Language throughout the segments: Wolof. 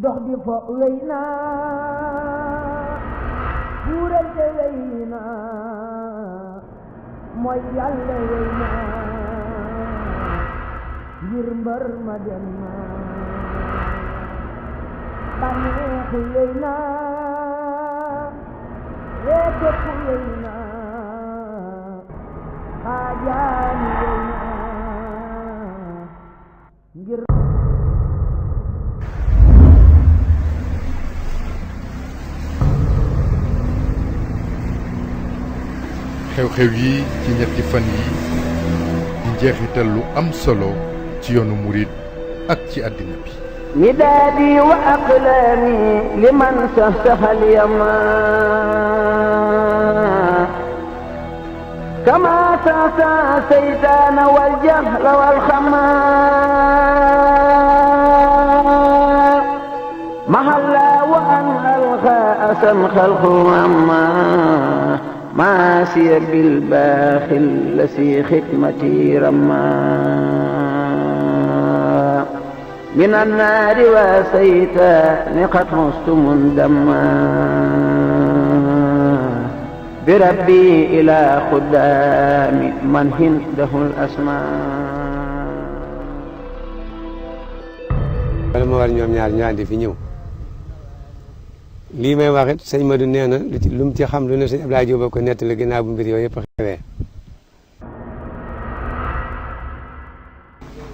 dox di fo wey naa buurante wey naa mooy yàlla wey naa ngir mbër ma dem naa bànneexu wey naa reeteku wey naa xaajaani wey naa ngir xew-xew yi ci ñetti fan yi di njeexital lu am solo ci yoonu murid ak ci àddina bi midaadi wa aqlaami liman saxsaxal yama kama saxsa seytaana wal jahla wal xama mahalla wa an alqa asan xalqu amma maasiya bil baaxil la si xidmati rama min annaari wa saytaani qad xustumun damma bi rabbi ila xuddaami man hindahul asmaa. wala ma war ñoom ñaar ñu àndi fi ñëw lii may wax it sëñ Madou nee na lu mu ci xam lu ne sëñ Abdoulaye Diop ko nettali ginnaaw bu mbir yooyu yëpp xewee.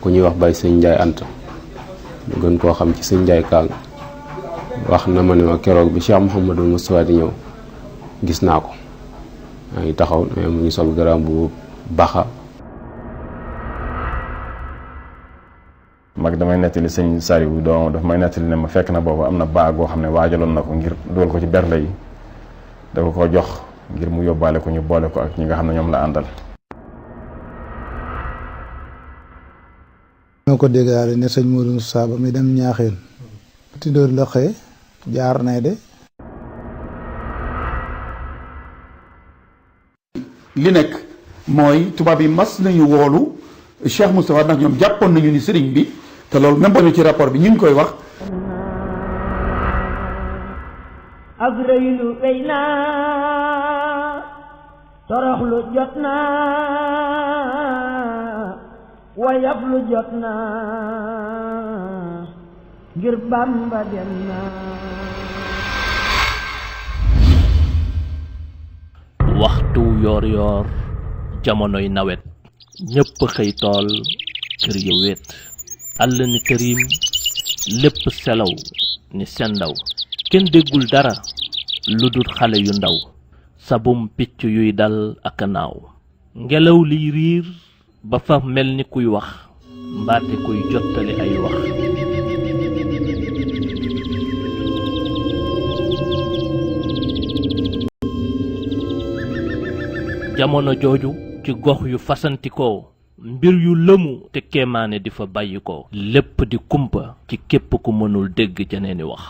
ku ñuy wax Baye sëñ Ndiaye Anta ñu gën koo xam ci sëñ Ndiaye Kaal wax na ma ne ma keroog bi Cheikh Mouhamadou Moustapha di ñëw gis naa ko maa ngi taxaw mu ngi sol garam bu baxa. mag damay nettali sëñ Saliou doom daf may nettali ne ma fekk na boobu am na baag boo xam ne waajaloon na ko ngir dugal ko ci bernde yi dafa ko jox ngir mu yóbbaale ko ñu boole ko ak ñi nga xam ne ñoom la àndal. ñoo ko déggaale ne sëñ Modou Moussa ba mi dem ñaaxeen tindóor la xëye jaar nay de li nekk mooy tubaab yi mas nañu woolu Cheikh Moustapha ndax ñoom jàppoon nañu ni sëriñ bi te loolu même boo ci rapport bi ñu ngi koy wax agraylu wey naa toroxlu jot naa wayaflu jot naa ngir Bamba dem naa. waxtu yoor yoor jamonoy nawet ñëpp xëy tool kër ya wéet àll ni kërim lépp selaw ni sendaw kenn déggul dara lu dul xale yu ndaw sabum picc yuy dal ak naaw ngelaw liy riir ba fa mel ni kuy wax mbaate kuy jottali ay wax jamono jooju ci gox yu fasantikoo mbir yu lëmu te kéemaane di fa bàyyi ko lépp di kumpa ci képp ku mënul dégg jeneeni wax.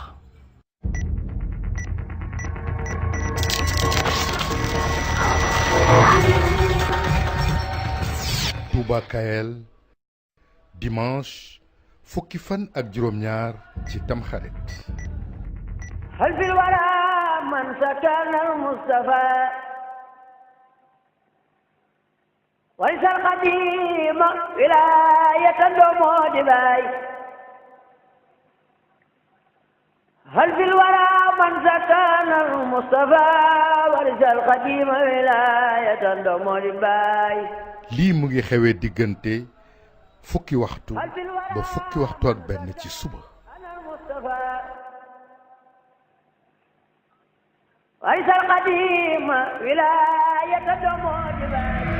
Touba Kaël dimanche fukki fan ak juróom-ñaar ci tamxarit. hal fil wara man sakana al Mustafa وليس القديم ولاية دومود باي هل في الورى من سكن المصطفى وليس القديم ولاية دومود باي lii mu ngi xewee diggante fukki waxtu ba fukki waxtu ak benn ci suba وليس القديم ولاية دومود باي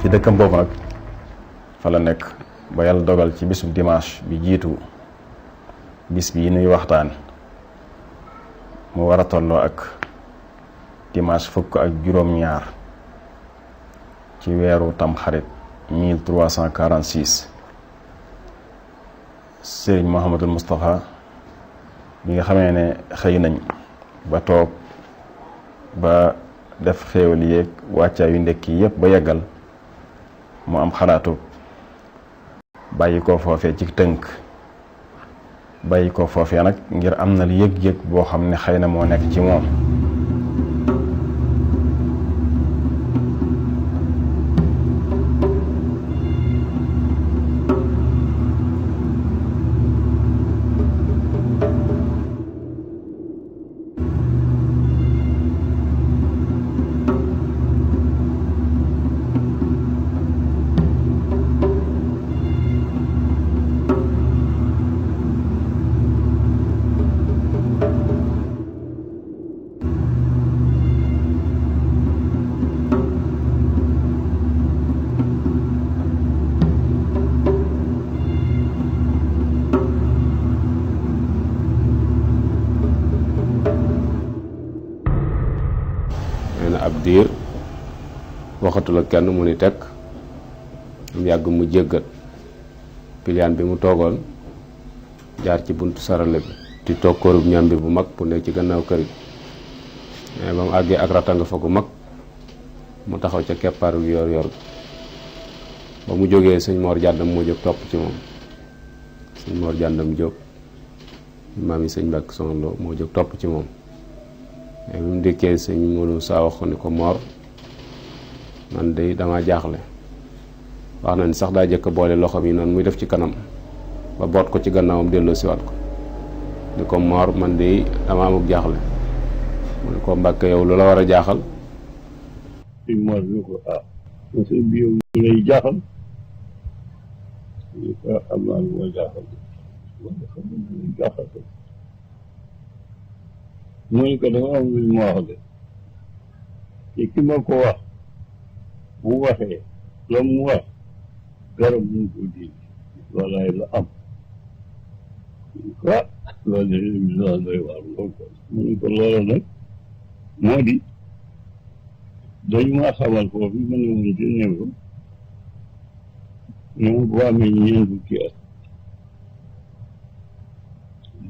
ci dëkkam boobu nag fa la nekk ba yàlla dogal ci bisub dimanche bi jiitu bis bi nuy waxtaan mu war a tolloo ak dimanche fukk ak juróom-ñaar ci weeru tamxarit 1346 Sëriñ Mouhamadul Moustapha bi nga xamee ne xëy nañ ba toog ba def xéewal yéeg wàccaa yu ndekki yépp ba yeggal mu am xalaatu bàyyi ko foofee ci tënk bàyyi ko foofee nag ngir am na yëg-yëg boo xam ne xëy na moo nekk ci moom. ab diir waxatul ak kenn mu ni tekk mu yàgg mu jéggat piliyaan bi mu toogoon jaar ci buntu sarale bi di toog kóorub ñambi bu mag bu nekk ci gannaaw kër gi mais ba mu àggee ak ratanga fa gu mag mu taxaw ca keppaaru yor yor ba mu jógee sëñ Mor Jàndam moo jóg topp ci moom sëñ Mor Jàndam Jóob maam yi sëñ Mbàkke Soxna Lo moo jóg topp ci moom mais bi mu dikkee sëñ Modou Sa wax ko ni ko Mor man de dama jaaxle wax na ni sax daa jëkk boole loxoom yi noonu muy def ci kanam ba boot ko ci gannaawam delloo siwaat ko ni ko Mor man de dama amuk jaaxle mu ne ko Mbàkke yow lu la war a jaaxal sëñ Mor ni ko sëñ bi yow lu lay jaaxal ni ko am naa lu ma jaaxal mu ne ko dafa am lu ma wax de te ki ma ko wax bu waxee la mu wax garab mu ko dindi loolaay la am loolu de doy waar loolu ko mu ne ko loola nag moo di dañu maa xamal foofu ma ne woon ci néew ne ma bu amee ñeent fukki at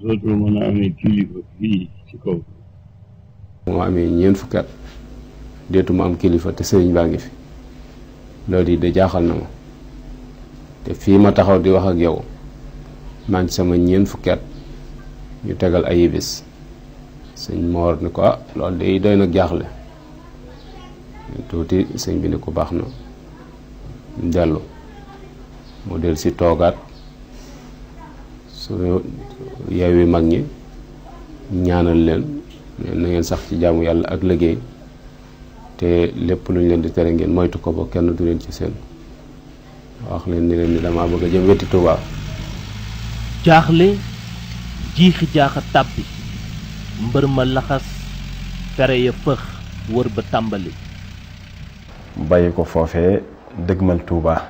dootul mën a amee kilifa fii ci kaw moo amee ñeent fukki at deetuma am kilifa te sëriñ baa ngi fi loolu yi de jaaxal na ma te fii ma taxaw di wax ak yow maa ngi sama ñeent fukki at ñu tegal ay bis sëñ Mor ni ko loolu de doy nag jaaxle tuuti sëñ bi ni ko baax na dellu mu del si toogaat su yeewi mag ñi ñaanal leen na ngeen sax ci jaamu yàlla ak liggéey te lépp lu ñu leen di tere ngeen moytu ko ba kenn du leen ci seen wax leen ni leen ni dama bëgg a jëm wetti Tuubaa jaaxle jiixi jaaxa tàbbi mbër ma laxas fere ya fëx wër ba tàmbali bàyyi ko foofee dëgmal Tuubaa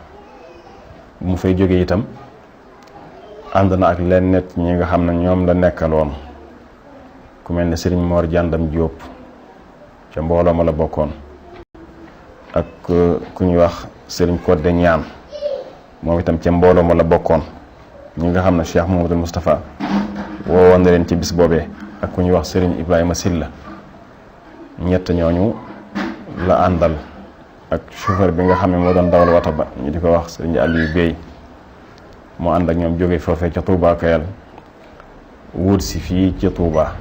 bu mu fay jóge itam ànd na ak leen net ñi nga xam ne ñoom la nekkaloon ku mel ne sëriñ Mor Jàndam Jóob ca mbooloo ma la bokkoon ak ku ñuy wax sëriñ Codé Ñaan moom itam ca mbooloo ma la bokkoon ñi nga xam ne Cheikh Mouhamadoul Moustapha woowoon na leen ci bis boobee ak ku ñuy wax sëriñ Ibrahima Silla ñett ñooñu la àndal ak chauffeur bi nga xam ne moo doon dawal wata ba ñu di ko wax sëriñ Aliou Bey moo ànd ak ñoom jóge foofee ca Touba Kayal wut si fii ca Touba.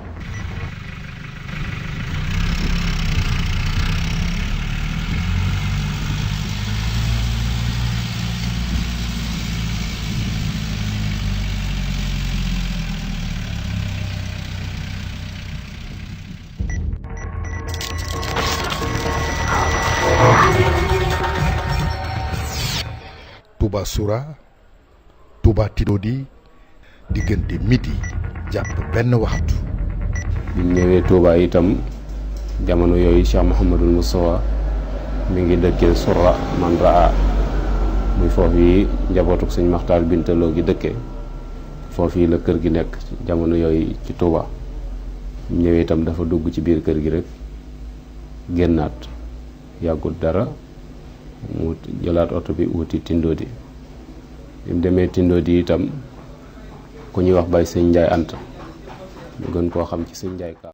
Touba Soura Touba Tidodi diggante midi jàpp benn waxtu. bi ñu ñëwee Touba itam jamono yooyu Cheikh Mouhamadoul Moustapha mi ngi dëkkee Soura man raa muy foofu yi njabootuk sëñ Maxtaar Bintaloo gi dëkkee foofu yi la kër gi nekk jamono yooyu ci Touba ñu ñëwee itam dafa dugg ci biir kër gi rek génnaat yàggul dara mu jëlaat oto bi wuti Tindodi bi mu demee Tindodi itam ku ñuy wax Baye Sëñ Njaay Anta ñu gën koo xam ci Sëñ Njaay Ka